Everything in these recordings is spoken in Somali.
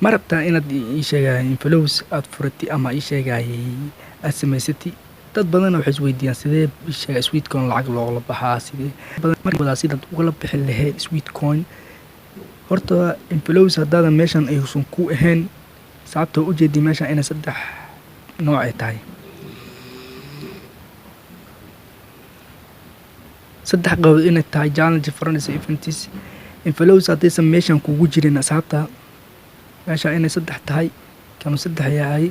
ma rabtaa inaad ii sheegay inflows aad furatay ama ii sheegay aad samaysatay dad badan waxay isweydiiyaan sidee ii sheegay sweet coin lacag looga baxaa sidee badan markii sidaad ugala bixi lahayd sweet coin horta inflows haddaadan meeshan aysan ku ahayn sababta u jeedii meeshan inay saddex nooc ay tahay saddex qabood inay tahay challenge friends events inflows haddaysan meeshan kugu jirin asxaabta meesha inay saddex tahay kanu saddex yahay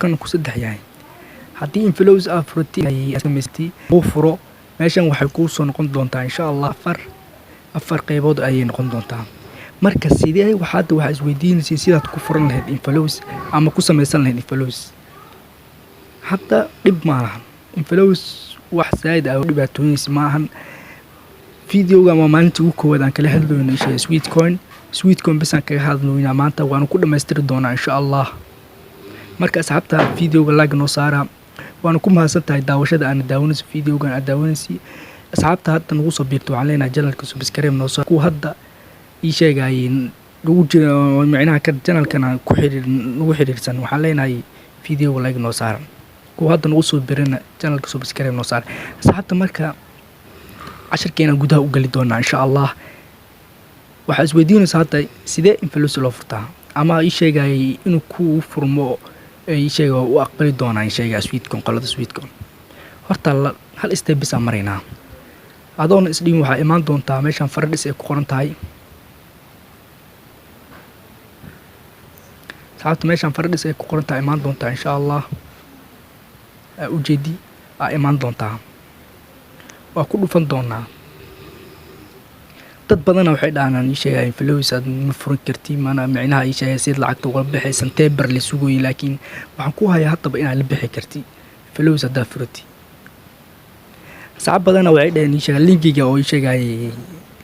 kan ku saddex yahay haddii inflows aad furatay ay samaystay uu furo meeshan waxay kuu soo noqon doontaa insha Allah afar qaybood ayay noqon doontaa marka sidee waxaad isweydiinaysaa sidaad ku furan lahayd inflows ama ku samaysan lahayd inflows hatta dhib maahan inflows wax zaid ah dhibaatooyinkiisa maahan videoga ma maalintii ugu koowaad aan kala hadlayno sweet coin bas aan kaga hadlaynaa maanta waan ku dhamaystiri doonaa insha Allah marka asxaabta videoga like noo saara waan ku mahadsantahay daawashada aan daawanayso videogan aad daawanaysi asxaabta hadda nagu soo biirto waxaan leenahay channelka subscribe noo saar ku hadda ii sheegay ugu jira macnaha ka channelkana ku xiriirsan waxaan leenahay videoga like noo saar ku hadda nagu soo biirana channelka subscribe noo saar asxaabta marka casharkeena gudaha u gali doonaa insha Allah waxa isweydiinaysaa hadda sidee inflows loo furtaa ama ii sheegay inuu ku furmo ii sheego u aqbali doonaa ii sheegay sweet coin qolada sweet coin horta hal step bis marayna adoon isdhiin waxa imaan doontaa meeshan faradhis ay ku qoran tahay sababta meeshan faradhis ay ku qoran tahay imaan doontaa insha Allah ujeedi imaan doontaa waa ku dhufan doonaa dad badan waxay dhaanaan ii sheegay inflows aad ma furan kartid mana macnaha ii sheegay sid lacagta uga bixaysan teebar la sugooyay laakiin waxaan ku hayaa hadaba inaad la bixi kartid inflows aad furatid saacad badan waxay dhaanaan ii sheegay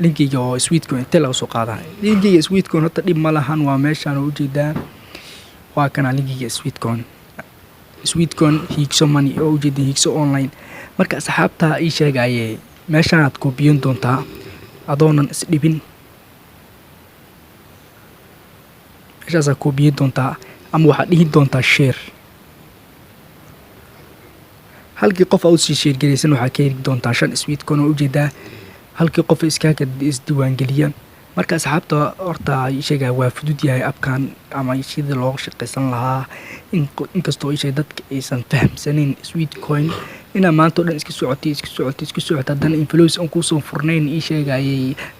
linkiga oo sweet coin inta laga soo qaadaa linkiga sweet coin horta dhib ma lahan waa meeshan u jeedaa waa kana linkiga sweet coin higso money oo u jeedaa higso online marka asxaabta ii sheegay meeshan aad ku biyan doontaa adoonan isdhibin meeshaas ku biyan doontaa ama waxaad dhihi doontaa share halkii qof aad sii share gareysan waxaa ka heli doontaa 5 sweet coin oo u jeedaa halkii qof iskaaga isdiiwaan geliyaan marka asxaabta horta ii sheegay waa fudud yahay abkan ama sida loo shaqeysan lahaa inkastoo ii sheegay dadka aysan fahamsanin sweet coin ina maanta oo dhan iska socotay haddana inflows aan ku soo furnayn ii sheegay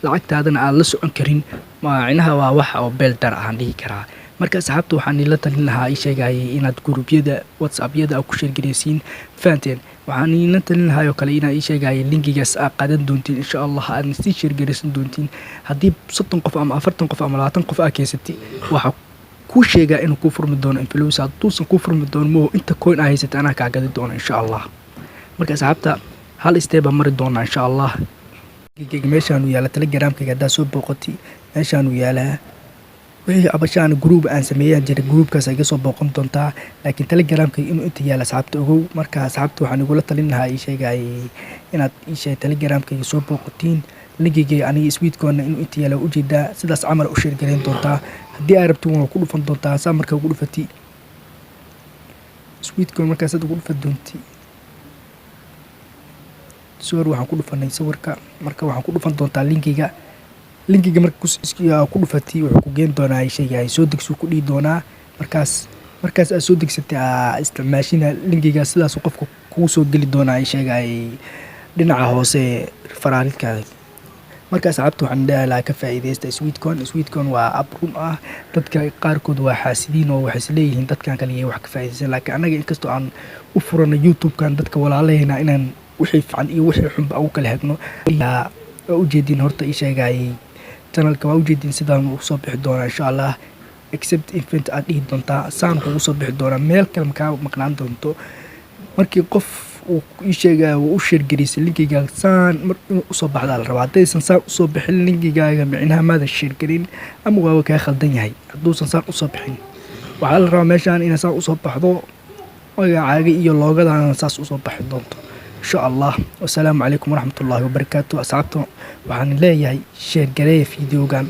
lacagtaadana aad la socon karin macnaha waa wax oo beel dar aan dhihi karaa marka asxaabta waxaan ila talin lahaa ii sheegay inaad gruubyada WhatsApp-yada ku share gareysiin faanteen waxaan ila talin lahaa oo kale inaad ii sheegay linkigaas aad qaadan doontiin insha Allah aad si share gareysan doontiin haddii 30 qof ama 40 qof ama 20 qof aad keysatay waxa ku sheega inuu ku furmi doono inflows aad tuusan ku furmi doono inta coin ay haysatay ana ka gadi doono insha Allah marka asxaabta hal step mari doona insha Allah meeshaan uu yaala telegramka hadaa soo booqatay meeshaan uu yaala wixii abashaan group aan sameeyay jira groupkaas ay soo booqan doontaa laakiin telegramka inuu inta yaala asxaabta ogow marka asxaabta waxaan ugu la talin lahaa ii sheegay inaad ii sheegay telegramka soo booqatiin linkiga aniga sweet coin inuu inta yaala u jeedaa sidaas amal u share gareyn doontaa haddii aad rabto waa ku dhufan doontaa saa marka ugu dhufatay sweet coin markaas aad ugu dhufan doontii sawir waxaan ku dhufanay sawirka marka waxaan ku dhufan doontaa linkiga marka ku dhufatay wuxuu ku geen doonaa ay sheegay soo degso ku dhii doonaa markaas aad soo degsatay isticmaashina linkiga sidaas qofku kugu soo gali doonaa ay sheegay dhinaca hoose faraalidkaada marka asxaabta waxaan dhahaa ka faa'iideysta sweet coin waa app run ah dadka qaarkood waa xaasidiin oo waxay leeyihiin dadkan kale wax ka faa'iideysan laakiin anaga inkastoo aan u furano YouTube-kan dadka walaalaheena inaan wixii fiican iyo wixii xun ba ugu kala hagno u jeedin horta ii sheegay channelka waa u jeedin sidaan uu soo bixi doona insha Allah except event aad dhihi doontaa saan ugu soo bixi doona meel kale ka maqnaan doonto markii qof uu ii sheegay uu share gareysay linkiga saan markuu soo baxda la rabaa hadaysan saan u soo bixin linkigaaga macnaha maada share garin ama waa ka khaldan yahay haduusan saan u soo bixin waxaa la rabaa meeshaan in saan u soo baxdo magacaaga iyo loogadaan saas u soo baxi doonto إن شاء الله. والسلام عليكم ورحمة الله وبركاته. أصحابتم وعن الله شير قرية فيديو كان